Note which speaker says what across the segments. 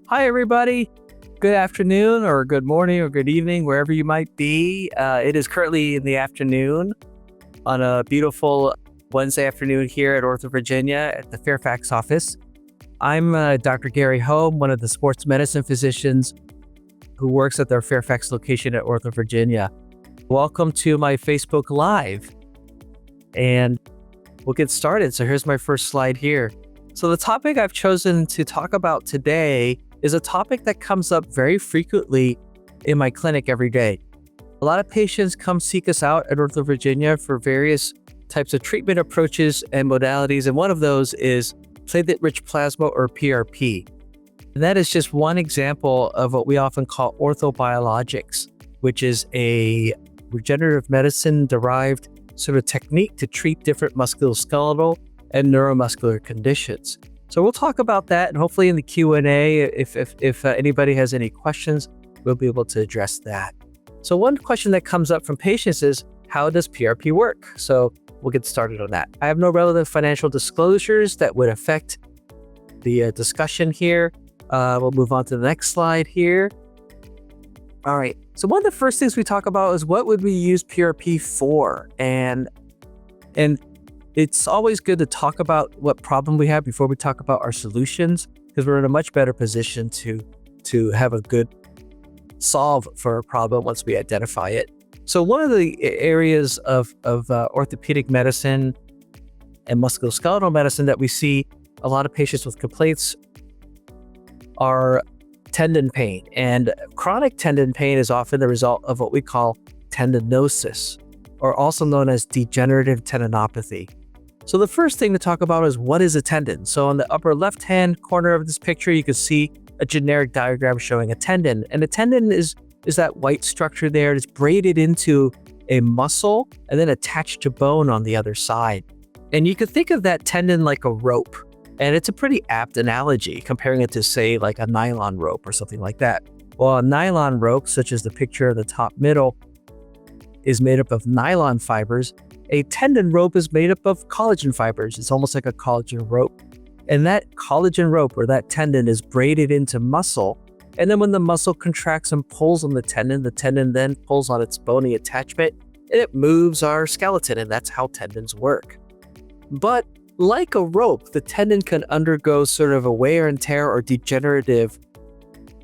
Speaker 1: Hi, everybody. Good afternoon or good morning or good evening, wherever you might be. It is currently in the afternoon on a beautiful Wednesday afternoon here at OrthoVirginia at the Fairfax office. I'm Dr. Garry Ho, one of the sports medicine physicians who works at their Fairfax location at OrthoVirginia. Welcome to my Facebook Live. And we'll get started. So here's my first slide here. So the topic I've chosen to talk about today is a topic that comes up very frequently in my clinic every day. A lot of patients come seek us out at OrthoVirginia for various types of treatment approaches and modalities, and one of those is platelet-rich plasma or PRP. And that is just one example of what we often call orthobiologics, which is a regenerative medicine-derived sort of technique to treat different musculoskeletal and neuromuscular conditions. So we'll talk about that, and hopefully in the Q&A, if anybody has any questions, we'll be able to address that. So one question that comes up from patients is, how does PRP work? So we'll get started on that. I have no relevant financial disclosures that would affect the discussion here. We'll move on to the next slide here. All right, so one of the first things we talk about is what would we use PRP for? And it's always good to talk about what problem we have before we talk about our solutions, because we're in a much better position to have a good solve for a problem once we identify it. So one of the areas of orthopedic medicine and musculoskeletal medicine that we see a lot of patients with complaints are tendon pain. And chronic tendon pain is often the result of what we call tendinosis, or also known as degenerative tendinopathy. So the first thing to talk about is, what is a tendon? So on the upper left-hand corner of this picture, you can see a generic diagram showing a tendon. And a tendon is that white structure there. It's braided into a muscle and then attached to bone on the other side. And you could think of that tendon like a rope. And it's a pretty apt analogy, comparing it to, say, like a nylon rope or something like that. Well, a nylon rope, such as the picture in the top middle, is made up of nylon fibers. A tendon rope is made up of collagen fibers. It's almost like a collagen rope. And that collagen rope, or that tendon, is braided into muscle. And then when the muscle contracts and pulls on the tendon then pulls on its bony attachment, and it moves our skeleton, and that's how tendons work. But like a rope, the tendon can undergo sort of a wear and tear or degenerative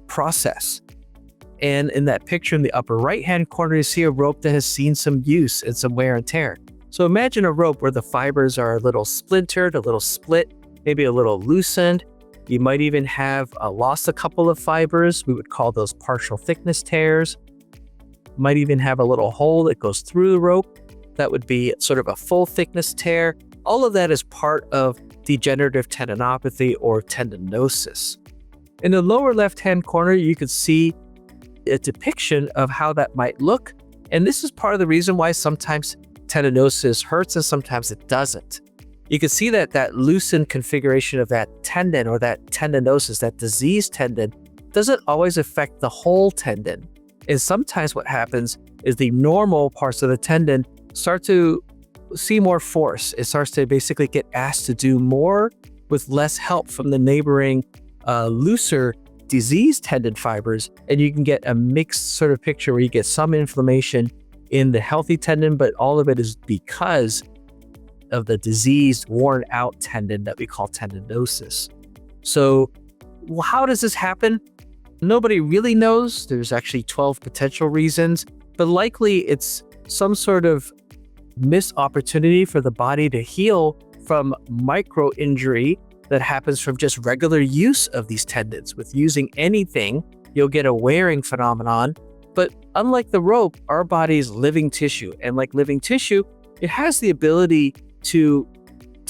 Speaker 1: process. And in that picture in the upper right-hand corner, you see a rope that has seen some use and some wear and tear. So imagine a rope where the fibers are a little splintered, a little split, maybe a little loosened. You might even have lost a couple of fibers. We would call those partial thickness tears. Might even have a little hole that goes through the rope. That would be sort of a full thickness tear. All of that is part of degenerative tendinopathy or tendinosis. In the lower left-hand corner, you can see a depiction of how that might look. And this is part of the reason why sometimes tendinosis hurts and sometimes it doesn't. You can see that loosened configuration of that tendon, or that tendinosis, that diseased tendon, doesn't always affect the whole tendon. And sometimes what happens is the normal parts of the tendon start to see more force. It starts to basically get asked to do more with less help from the neighboring looser diseased tendon fibers, and you can get a mixed sort of picture where you get some inflammation in the healthy tendon, but all of it is because of the diseased, worn out tendon that we call tendinosis. So how does this happen? Nobody really knows. There's actually 12 potential reasons, but likely it's some sort of missed opportunity for the body to heal from micro injury that happens from just regular use of these tendons. With using anything, you'll get a wearing phenomenon. But unlike the rope, our body is living tissue. And like living tissue, it has the ability to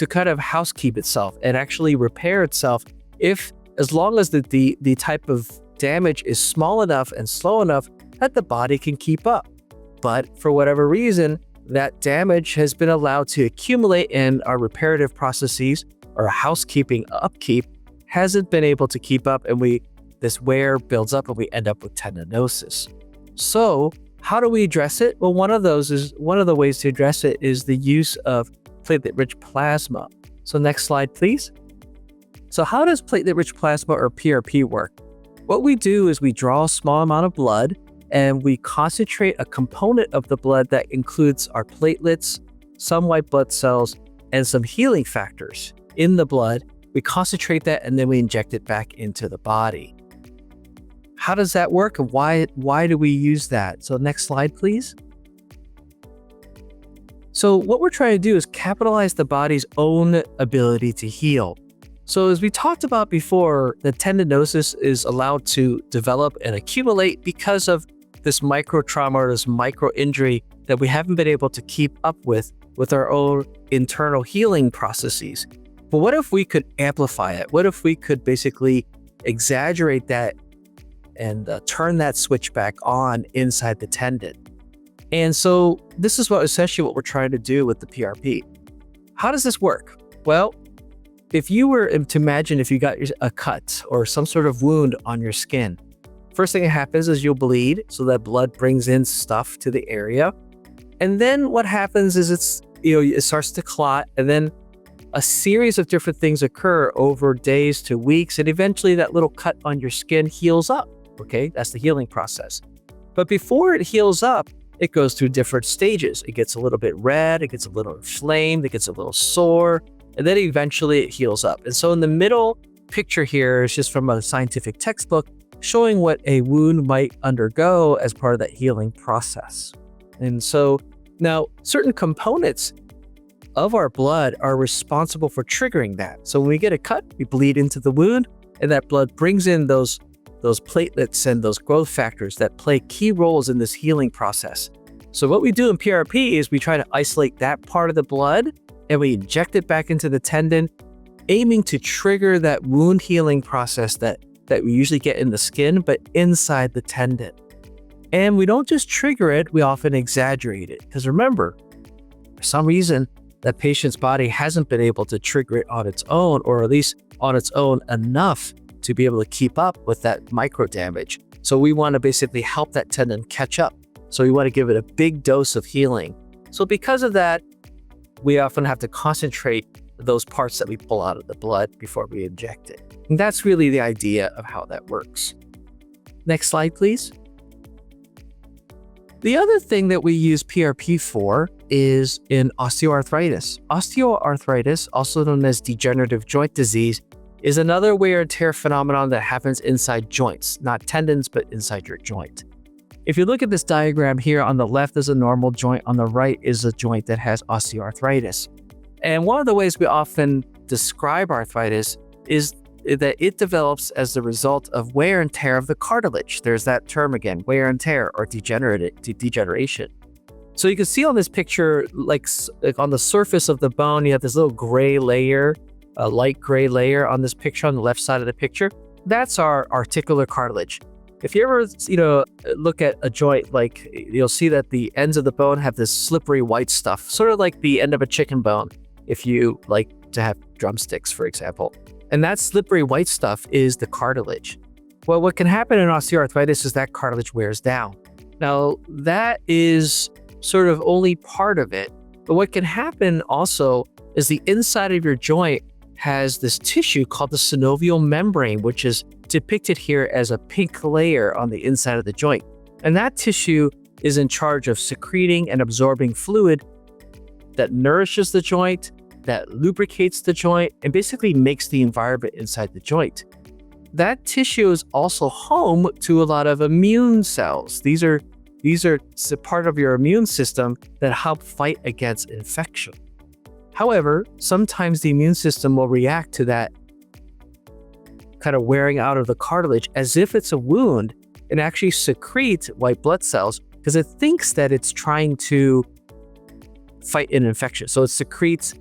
Speaker 1: kind of housekeep itself and actually repair itself as long as the type of damage is small enough and slow enough that the body can keep up. But for whatever reason, that damage has been allowed to accumulate, and our reparative processes, or housekeeping upkeep, hasn't been able to keep up, and this wear builds up and we end up with tendinosis. So How do we address it? Well, one of the ways to address it is the use of platelet-rich plasma. So next slide, please. So how does platelet-rich plasma or PRP work? What we do is we draw a small amount of blood and we concentrate a component of the blood that includes our platelets, some white blood cells, and some healing factors in the blood. We concentrate that and then we inject it back into the body. How does that work and why do we use that? So next slide, please. So what we're trying to do is capitalize the body's own ability to heal. So as we talked about before, the tendinosis is allowed to develop and accumulate because of this micro trauma or this micro injury that we haven't been able to keep up with our own internal healing processes. But what if we could amplify it? What if we could basically exaggerate that and turn that switch back on inside the tendon? And so this is essentially what we're trying to do with the PRP. How does this work? Well, if you were to imagine if you got a cut or some sort of wound on your skin, first thing that happens is you'll bleed, so that blood brings in stuff to the area. And then what happens is it starts to clot, and then a series of different things occur over days to weeks, and eventually that little cut on your skin heals up. Okay, that's the healing process. But before it heals up, it goes through different stages. It gets a little bit red, it gets a little inflamed, it gets a little sore, and then eventually it heals up. And so in the middle picture here is just from a scientific textbook showing what a wound might undergo as part of that healing process. And so now certain components of our blood are responsible for triggering that. So when we get a cut, we bleed into the wound, and that blood brings in those platelets and those growth factors that play key roles in this healing process. So what we do in PRP is we try to isolate that part of the blood and we inject it back into the tendon, aiming to trigger that wound healing process that we usually get in the skin, but inside the tendon. And we don't just trigger it, we often exaggerate it. Because remember, for some reason, that patient's body hasn't been able to trigger it on its own, or at least on its own enough to be able to keep up with that micro damage. So we want to basically help that tendon catch up. So we want to give it a big dose of healing. So because of that, we often have to concentrate those parts that we pull out of the blood before we inject it. And that's really the idea of how that works. Next slide, please. The other thing that we use PRP for is in osteoarthritis. Osteoarthritis, also known as degenerative joint disease, is another wear and tear phenomenon that happens inside joints, not tendons, but inside your joint. If you look at this diagram here, on the left is a normal joint, on the right is a joint that has osteoarthritis. And one of the ways we often describe arthritis is that it develops as the result of wear and tear of the cartilage. There's that term again, wear and tear or degeneration. So you can see on this picture, like on the surface of the bone, you have this little gray layer, a light gray layer on this picture on the left side of the picture. That's our articular cartilage. If you ever, look at a joint, like you'll see that the ends of the bone have this slippery white stuff, sort of like the end of a chicken bone, if you like to have drumsticks, for example. And that slippery white stuff is the cartilage. Well, what can happen in osteoarthritis is that cartilage wears down. Now, that is sort of only part of it, but what can happen also is the inside of your joint has this tissue called the synovial membrane, which is depicted here as a pink layer on the inside of the joint. And that tissue is in charge of secreting and absorbing fluid that nourishes the joint, that lubricates the joint, and basically makes the environment inside the joint. That tissue is also home to a lot of immune cells. These are part of your immune system that help fight against infection. However, sometimes the immune system will react to that kind of wearing out of the cartilage as if it's a wound and actually secrete white blood cells because it thinks that it's trying to fight an infection. So it secretes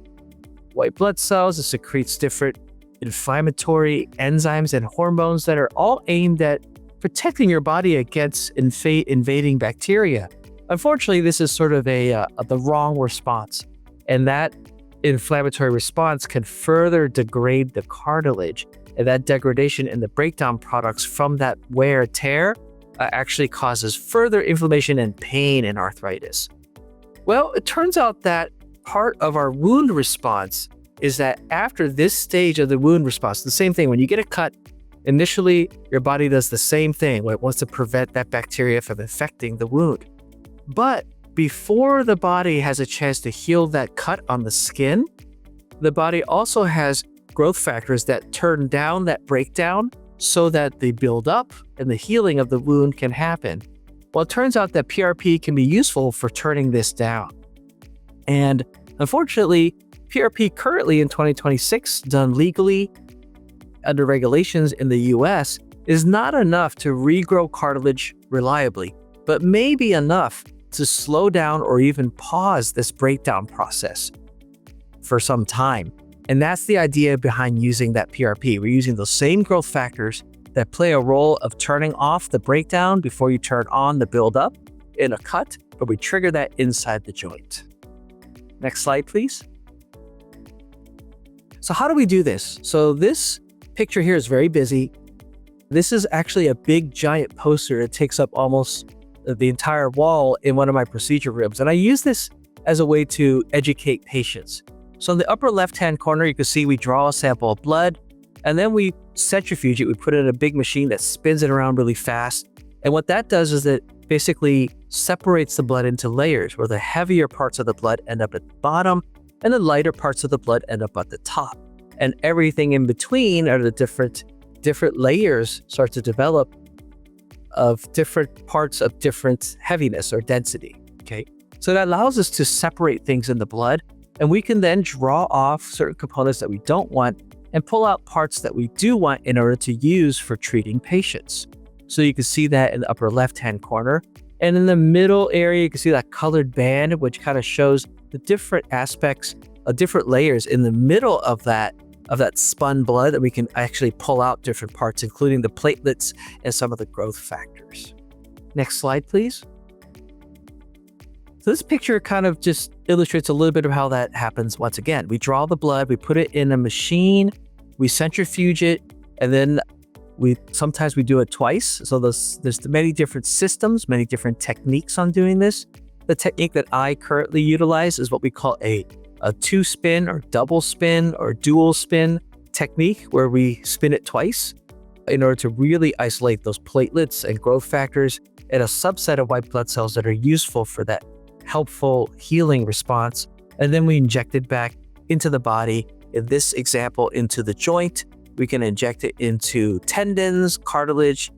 Speaker 1: white blood cells, it secretes different inflammatory enzymes and hormones that are all aimed at protecting your body against invading bacteria. Unfortunately, this is sort of the wrong response, and that inflammatory response can further degrade the cartilage, and that degradation and the breakdown products from that wear tear actually causes further inflammation and pain in arthritis? Well, it turns out that part of our wound response is that after this stage of the wound response, the same thing, when you get a cut, initially your body does the same thing when it wants to prevent that bacteria from infecting the wound. But before the body has a chance to heal that cut on the skin, the body also has growth factors that turn down that breakdown so that the buildup and the healing of the wound can happen. Well, it turns out that PRP can be useful for turning this down. And unfortunately, PRP currently in 2026, done legally under regulations in the US, is not enough to regrow cartilage reliably, but may be enough to slow down or even pause this breakdown process for some time. And that's the idea behind using that PRP. We're using those same growth factors that play a role of turning off the breakdown before you turn on the buildup in a cut, but we trigger that inside the joint. Next slide, please. So how do we do this? So this picture here is very busy. This is actually a big giant poster. It takes up almost the entire wall in one of my procedure rooms. And I use this as a way to educate patients. So in the upper left-hand corner, you can see we draw a sample of blood, and then we centrifuge it. We put it in a big machine that spins it around really fast. And what that does is it basically separates the blood into layers, where the heavier parts of the blood end up at the bottom, and the lighter parts of the blood end up at the top. And everything in between, or the different layers, start to develop of different parts of different heaviness or density, okay? So that allows us to separate things in the blood, and we can then draw off certain components that we don't want and pull out parts that we do want in order to use for treating patients. So you can see that in the upper left-hand corner. And in the middle area, you can see that colored band, which kind of shows the different aspects of different layers in the middle of that spun blood that we can actually pull out different parts, including the platelets and some of the growth factors. Next slide, please. So this picture kind of just illustrates a little bit of how that happens. Once again, we draw the blood, we put it in a machine, we centrifuge it, and then sometimes we do it twice. So there's many different systems, many different techniques on doing this. The technique that I currently utilize is what we call a two spin or double spin or dual spin technique, where we spin it twice in order to really isolate those platelets and growth factors and a subset of white blood cells that are useful for that helpful healing response. And then we inject it back into the body. In this example, into the joint. We can inject it into tendons, cartilage,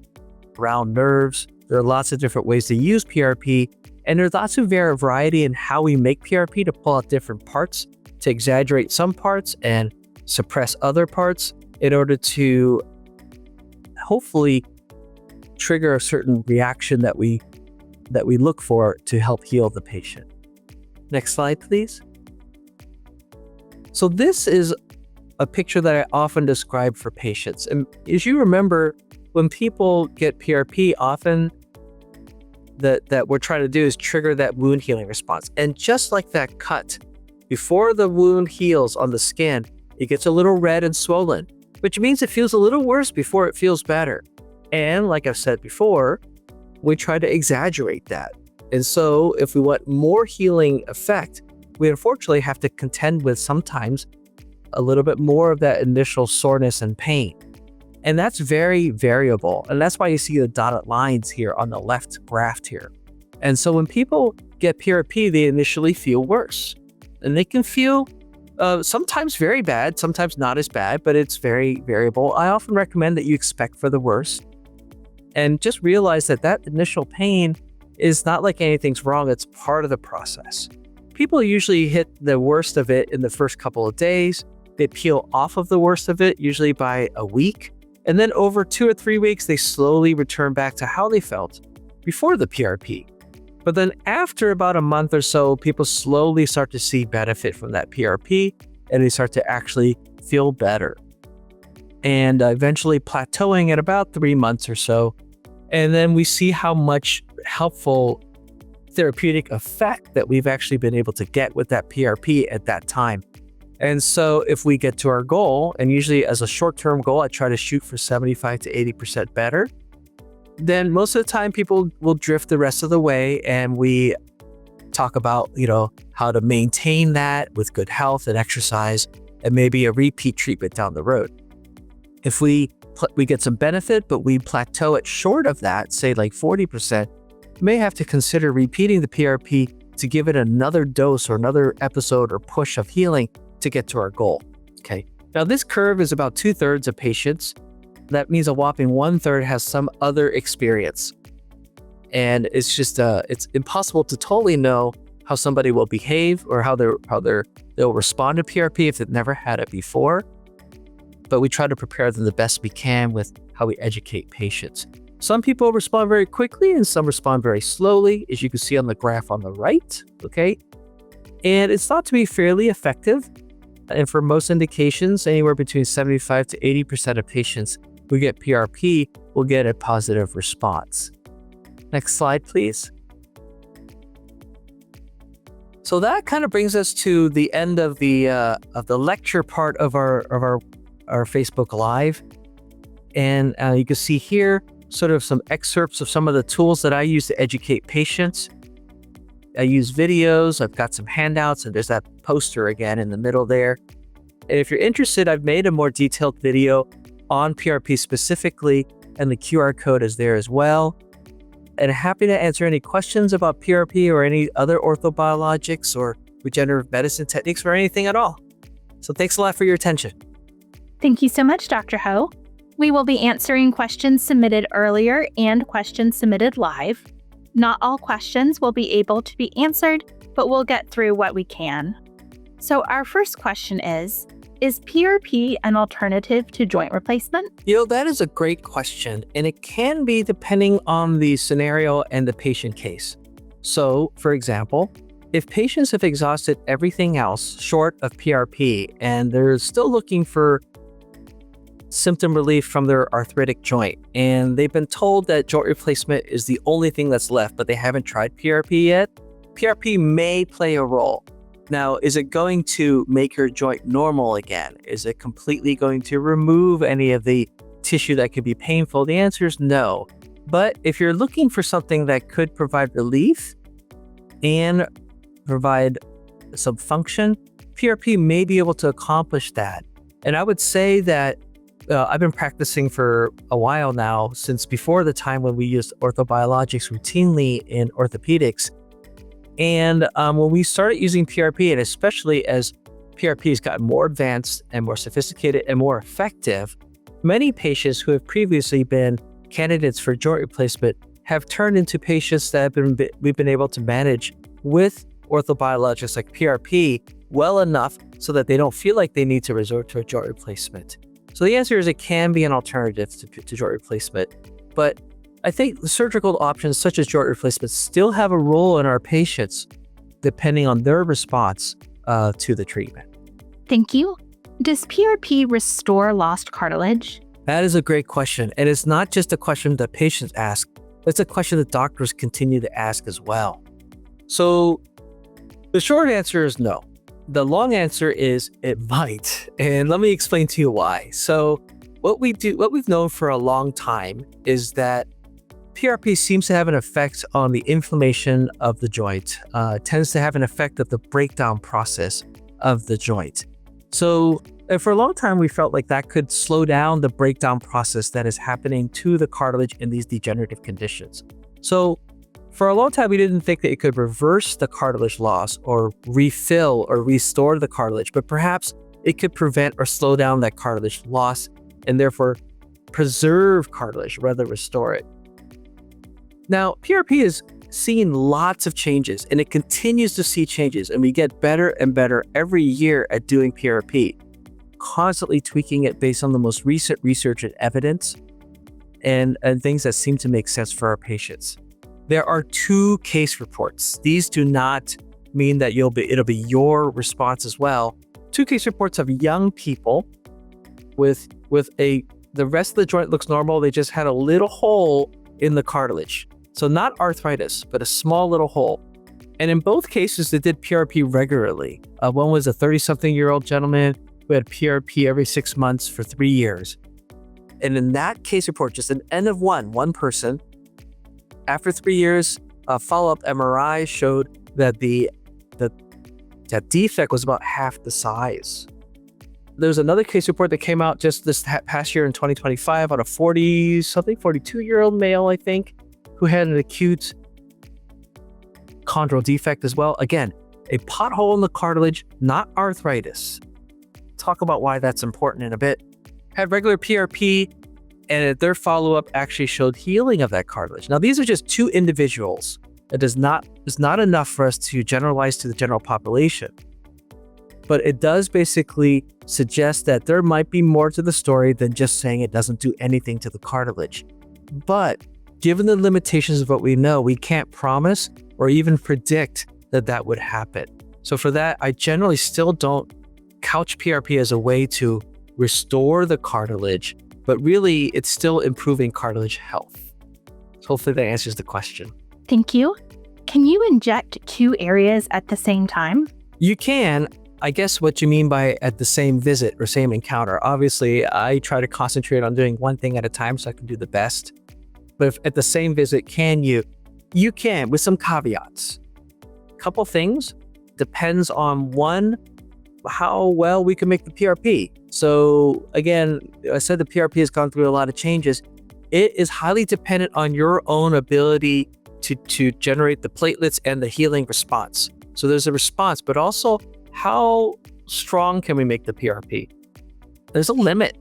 Speaker 1: around nerves. There are lots of different ways to use PRP, and there's lots of variety in how we make PRP to pull out different parts, to exaggerate some parts and suppress other parts in order to hopefully trigger a certain reaction that we look for to help heal the patient. Next slide, please. So this is a picture that I often describe for patients. And as you remember, when people get PRP, often that we're trying to do is trigger that wound healing response. And just like that cut, before the wound heals on the skin, it gets a little red and swollen, which means it feels a little worse before it feels better. And like I've said before, we try to exaggerate that. And so if we want more healing effect, we unfortunately have to contend with sometimes a little bit more of that initial soreness and pain. And that's very variable. And that's why you see the dotted lines here on the left graph here. And so when people get PRP, they initially feel worse. And they can feel sometimes very bad, sometimes not as bad, but it's very variable. I often recommend that you expect for the worst. And just realize that that initial pain is not like anything's wrong. It's part of the process. People usually hit the worst of it in the first couple of days. They peel off of the worst of it, usually by a week. And then over 2 or 3 weeks, they slowly return back to how they felt before the PRP. But then after about a month or so, people slowly start to see benefit from that PRP, and they start to actually feel better. And eventually plateauing at about 3 months or so. And then we see how much helpful therapeutic effect that we've actually been able to get with that PRP at that time. And so if we get to our goal, and usually as a short-term goal, I try to shoot for 75 to 80% better. then most of the time people will drift the rest of the way, and we talk about, how to maintain that with good health and exercise and maybe a repeat treatment down the road. If we get some benefit, but we plateau it short of that, say like 40%, we may have to consider repeating the PRP to give it another dose or another episode or push of healing to get to our goal. Okay. Now this curve is about 2/3 of patients. That means a whopping 1/3 has some other experience. And it's just, it's impossible to totally know how somebody will behave or how they'll respond to PRP if they've never had it before. But we try to prepare them the best we can with how we educate patients. Some people respond very quickly and some respond very slowly, as you can see on the graph on the right, okay? And it's thought to be fairly effective. And for most indications, anywhere between 75 to 80% of patients who get PRP will get a positive response. Next slide, please. So that kind of brings us to the end of the lecture part of our Facebook Live. And you can see here sort of some excerpts of some of the tools that I use to educate patients. I use videos, I've got some handouts, and there's that poster again in the middle there. And if you're interested, I've made a more detailed video on PRP specifically, and the QR code is there as well. And happy to answer any questions about PRP or any other orthobiologics or regenerative medicine techniques or anything at all. So thanks a lot for your attention.
Speaker 2: Thank you so much, Dr. Ho. We will be answering questions submitted earlier and questions submitted live. Not all questions will be able to be answered, but we'll get through what we can. So our first question is PRP an alternative to joint replacement?
Speaker 1: That is a great question, and it can be depending on the scenario and the patient case. So, for example, if patients have exhausted everything else short of PRP and they're still looking for symptom relief from their arthritic joint, and they've been told that joint replacement is the only thing that's left, but they haven't tried PRP yet, PRP may play a role. Now, is it going to make your joint normal again? Is it completely going to remove any of the tissue that could be painful? The answer is no. But if you're looking for something that could provide relief and provide some function, PRP may be able to accomplish that. And I would say that I've been practicing for a while now, since before the time when we used orthobiologics routinely in orthopedics. And when we started using PRP, and especially as PRP has gotten more advanced and more sophisticated and more effective, many patients who have previously been candidates for joint replacement have turned into patients that we've been able to manage with orthobiologics like PRP well enough so that they don't feel like they need to resort to a joint replacement. So the answer is it can be an alternative to joint replacement, but I think the surgical options such as joint replacement still have a role in our patients depending on their response to the treatment.
Speaker 2: Thank you. Does PRP restore lost cartilage?
Speaker 1: That is a great question. And it's not just a question that patients ask, it's a question that doctors continue to ask as well. So the short answer is no. The long answer is it might. And let me explain to you why. So what we've known for a long time is that PRP seems to have an effect on the inflammation of the joint, tends to have an effect of the breakdown process of the joint. So for a long time, we felt like that could slow down the breakdown process that is happening to the cartilage in these degenerative conditions. So for a long time, we didn't think that it could reverse the cartilage loss or refill or restore the cartilage, but perhaps it could prevent or slow down that cartilage loss and therefore preserve cartilage rather than restore it. Now, PRP has seen lots of changes and it continues to see changes, and we get better and better every year at doing PRP, constantly tweaking it based on the most recent research and evidence and things that seem to make sense for our patients. There are 2 case reports. These do not mean that it'll be your response as well. 2 case reports of young people with the rest of the joint looks normal. They just had a little hole in the cartilage. So not arthritis, but a small little hole. And in both cases, they did PRP regularly. One was a 30-something-year-old gentleman who had PRP every 6 months for 3 years. And in that case report, just an N of one person, after 3 years, a follow-up MRI showed that that defect was about half the size. There's another case report that came out just this past year in 2025 on a 42-year-old male, I think, who had an acute chondral defect as well. Again, a pothole in the cartilage, not arthritis. Talk about why that's important in a bit. Had regular PRP, and their follow-up actually showed healing of that cartilage. Now, these are just 2 individuals. It is not enough for us to generalize to the general population. But it does basically suggest that there might be more to the story than just saying it doesn't do anything to the cartilage. But given the limitations of what we know, we can't promise or even predict that would happen. So for that, I generally still don't couch PRP as a way to restore the cartilage, but really it's still improving cartilage health. So hopefully that answers the question.
Speaker 2: Thank you. Can you inject 2 areas at the same time?
Speaker 1: You can. I guess what you mean by at the same visit or same encounter. Obviously, I try to concentrate on doing one thing at a time so I can do the best. But if at the same visit, can you? You can, with some caveats. Couple things. Depends on one, how well we can make the PRP. So again, I said the PRP has gone through a lot of changes. It is highly dependent on your own ability to generate the platelets and the healing response. So there's a response, but also how strong can we make the PRP? There's a limit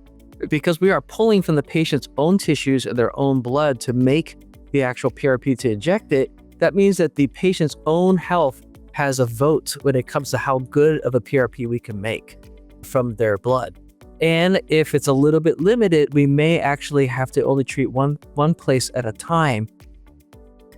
Speaker 1: because we are pulling from the patient's own tissues and their own blood to make the actual PRP to inject it. That means that the patient's own health has a vote when it comes to how good of a PRP we can make from their blood. And if it's a little bit limited, we may actually have to only treat one place at a time.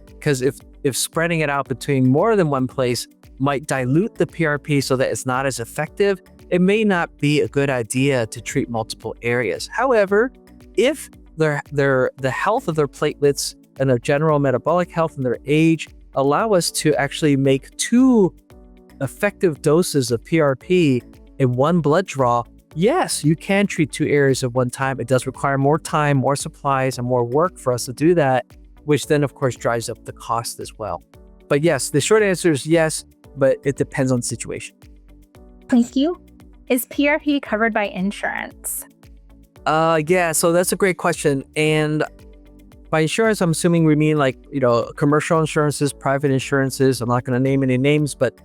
Speaker 1: Because if spreading it out between more than one place might dilute the PRP so that it's not as effective, it may not be a good idea to treat multiple areas. However, if the health of their platelets and their general metabolic health and their age allow us to actually make 2 effective doses of PRP in one blood draw, yes, you can treat 2 areas at one time. It does require more time, more supplies, and more work for us to do that, which then of course drives up the cost as well. But yes, the short answer is yes, but it depends on the situation.
Speaker 2: Thank you. Is PRP covered by insurance?
Speaker 1: Yeah, so that's a great question. And by insurance, I'm assuming we mean like, commercial insurances, private insurances. I'm not going to name any names, but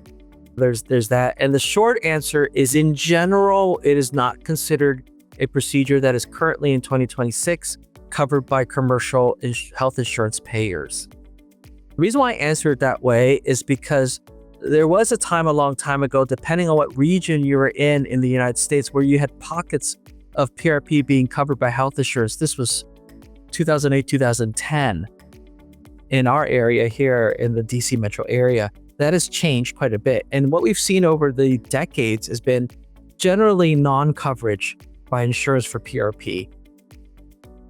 Speaker 1: there's that. And the short answer is, in general, it is not considered a procedure that is currently in 2026 covered by commercial health insurance payers. The reason why I answer it that way is because there was a time a long time ago, depending on what region you were in the United States, where you had pockets of PRP being covered by health insurance. This was 2008, 2010 in our area here in the DC metro area. That has changed quite a bit. And what we've seen over the decades has been generally non-coverage by insurers for PRP.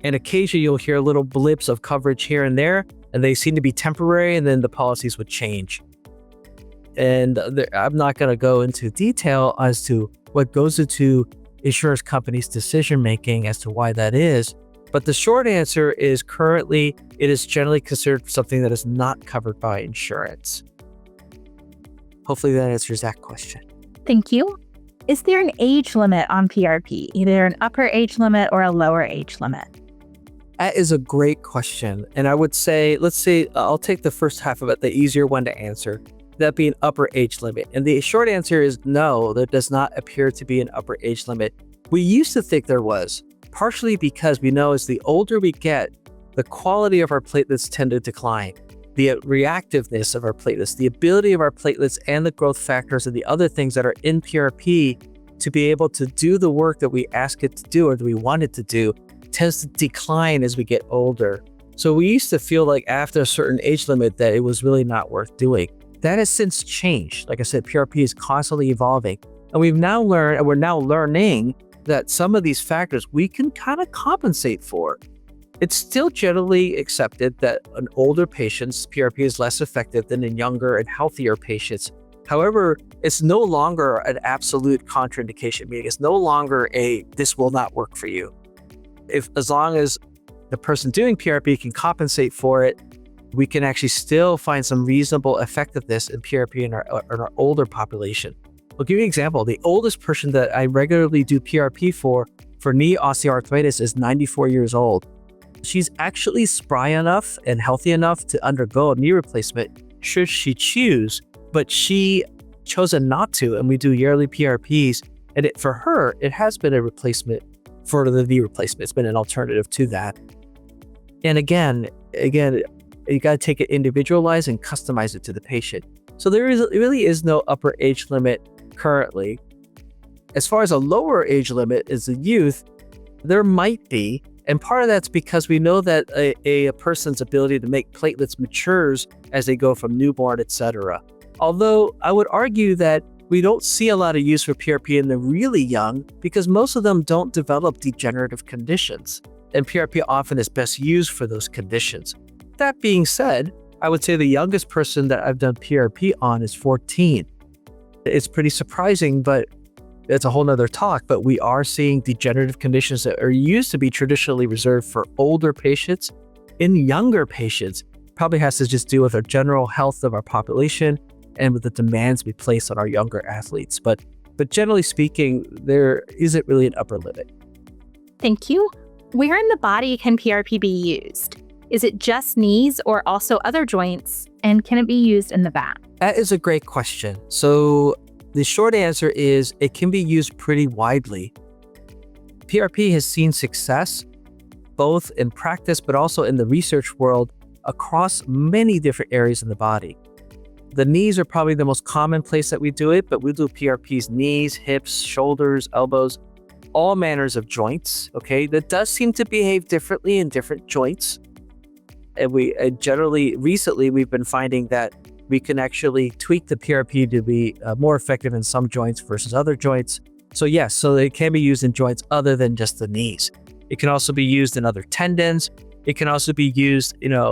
Speaker 1: And occasionally you'll hear little blips of coverage here and there, and they seem to be temporary, and then the policies would change. And I'm not going to go into detail as to what goes into insurance companies' decision-making as to why that is. But the short answer is currently it is generally considered something that is not covered by insurance. Hopefully that answers that question.
Speaker 2: Thank you. Is there an age limit on PRP, either an upper age limit or a lower age limit?
Speaker 1: That is a great question. And I would say, I'll take the first half of it, the easier one to answer, that being upper age limit. And the short answer is no, there does not appear to be an upper age limit. We used to think there was, partially because we know as the older we get, the quality of our platelets tend to decline. The reactiveness of our platelets, the ability of our platelets and the growth factors and the other things that are in PRP to be able to do the work that we ask it to do or that we want it to do tends to decline as we get older. So we used to feel like after a certain age limit that it was really not worth doing. That has since changed. Like I said, PRP is constantly evolving. And we're now learning that some of these factors we can kind of compensate for. It's still generally accepted that in older patients, PRP is less effective than in younger and healthier patients. However, it's no longer an absolute contraindication, meaning it's no longer this will not work for you. As long as the person doing PRP can compensate for it, we can actually still find some reasonable effectiveness in PRP in our older population. I'll give you an example. The oldest person that I regularly do PRP for knee osteoarthritis is 94 years old. She's actually spry enough and healthy enough to undergo a knee replacement should she choose, but she chosen not to, and we do yearly PRPs. And for her, it has been a replacement for the knee replacement. It's been an alternative to that. And again, you got to take it individualized and customize it to the patient. So there really is no upper age limit currently. As far as a lower age limit is the youth, there might be. And part of that's because we know that a person's ability to make platelets matures as they go from newborn, etc. Although I would argue that we don't see a lot of use for PRP in the really young because most of them don't develop degenerative conditions. And PRP often is best used for those conditions. That being said, I would say the youngest person that I've done PRP on is 14. It's pretty surprising, but it's a whole nother talk. But we are seeing degenerative conditions that are used to be traditionally reserved for older patients in younger patients. Probably has to just do with our general health of our population and with the demands we place on our younger athletes. But generally speaking, there isn't really an upper limit.
Speaker 2: Thank you. Where in the body can PRP be used? Is it just knees or also other joints? And can it be used in the back?
Speaker 1: That is a great question. So the short answer is it can be used pretty widely. PRP has seen success both in practice but also in the research world across many different areas in the body. The knees are probably the most common place that we do it, but we do PRPs knees, hips, shoulders, elbows, all manners of joints, okay? That does seem to behave differently in different joints. And we recently, we've been finding that we can actually tweak the PRP to be more effective in some joints versus other joints. So yes, so it can be used in joints other than just the knees. It can also be used in other tendons. It can also be used, in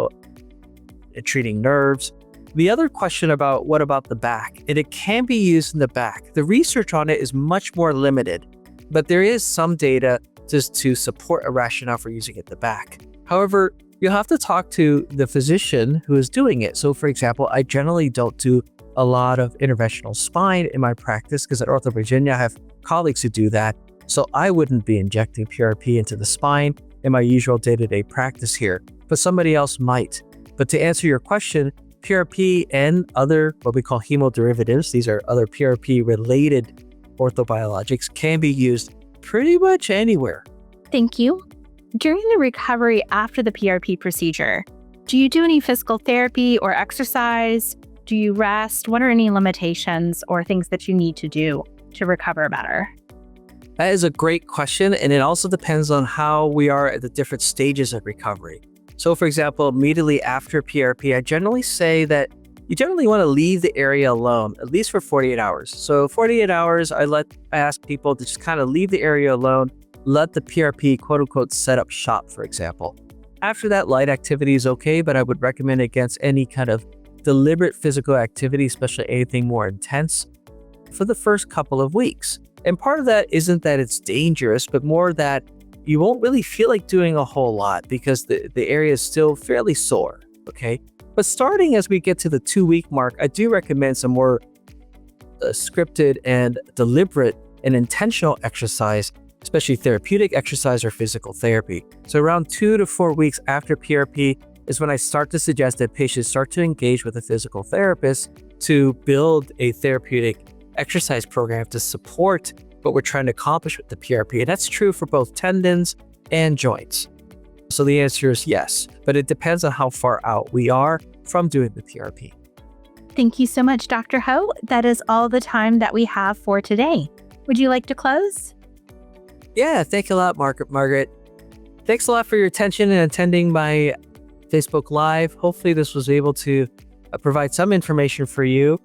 Speaker 1: treating nerves. The other question about what about the back? And it can be used in the back. The research on it is much more limited, but there is some data just to support a rationale for using it in the back. However, you'll have to talk to the physician who is doing it. So for example, I generally don't do a lot of interventional spine in my practice because at OrthoVirginia, I have colleagues who do that. So I wouldn't be injecting PRP into the spine in my usual day-to-day practice here, but somebody else might. But to answer your question, PRP and other what we call hemoderivatives, these are other PRP-related orthobiologics, can be used pretty much anywhere.
Speaker 2: Thank you. During the recovery after the PRP procedure, do you do any physical therapy or exercise? Do you rest? What are any limitations or things that you need to do to recover better?
Speaker 1: That is a great question, and it also depends on how we are at the different stages of recovery. So for example, immediately after PRP, I generally say that you generally want to leave the area alone, at least for 48 hours. So 48 hours, I ask people to just kind of leave the area alone, let the PRP quote unquote set up shop, for example. After that, light activity is okay, but I would recommend against any kind of deliberate physical activity, especially anything more intense, for the first couple of weeks. And part of that isn't that it's dangerous, but more that you won't really feel like doing a whole lot because the area is still fairly sore, okay? But starting as we get to the 2-week mark, I do recommend some more scripted and deliberate and intentional exercise, especially therapeutic exercise or physical therapy. So around 2 to 4 weeks after PRP is when I start to suggest that patients start to engage with a physical therapist to build a therapeutic exercise program to support what we're trying to accomplish with the PRP. And that's true for both tendons and joints. So the answer is yes, but it depends on how far out we are from doing the PRP.
Speaker 2: Thank you so much, Dr. Ho. That is all the time that we have for today. Would you like to close?
Speaker 1: Yeah, thank you a lot, Margaret. Thanks a lot for your attention and attending my Facebook Live. Hopefully this was able to provide some information for you.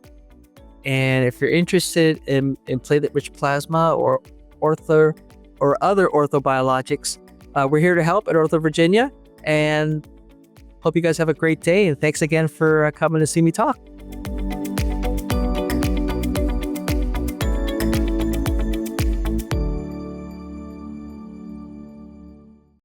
Speaker 1: And if you're interested in platelet-rich plasma or other orthobiologics, we're here to help at OrthoVirginia, and hope you guys have a great day. And thanks again for coming to see me talk.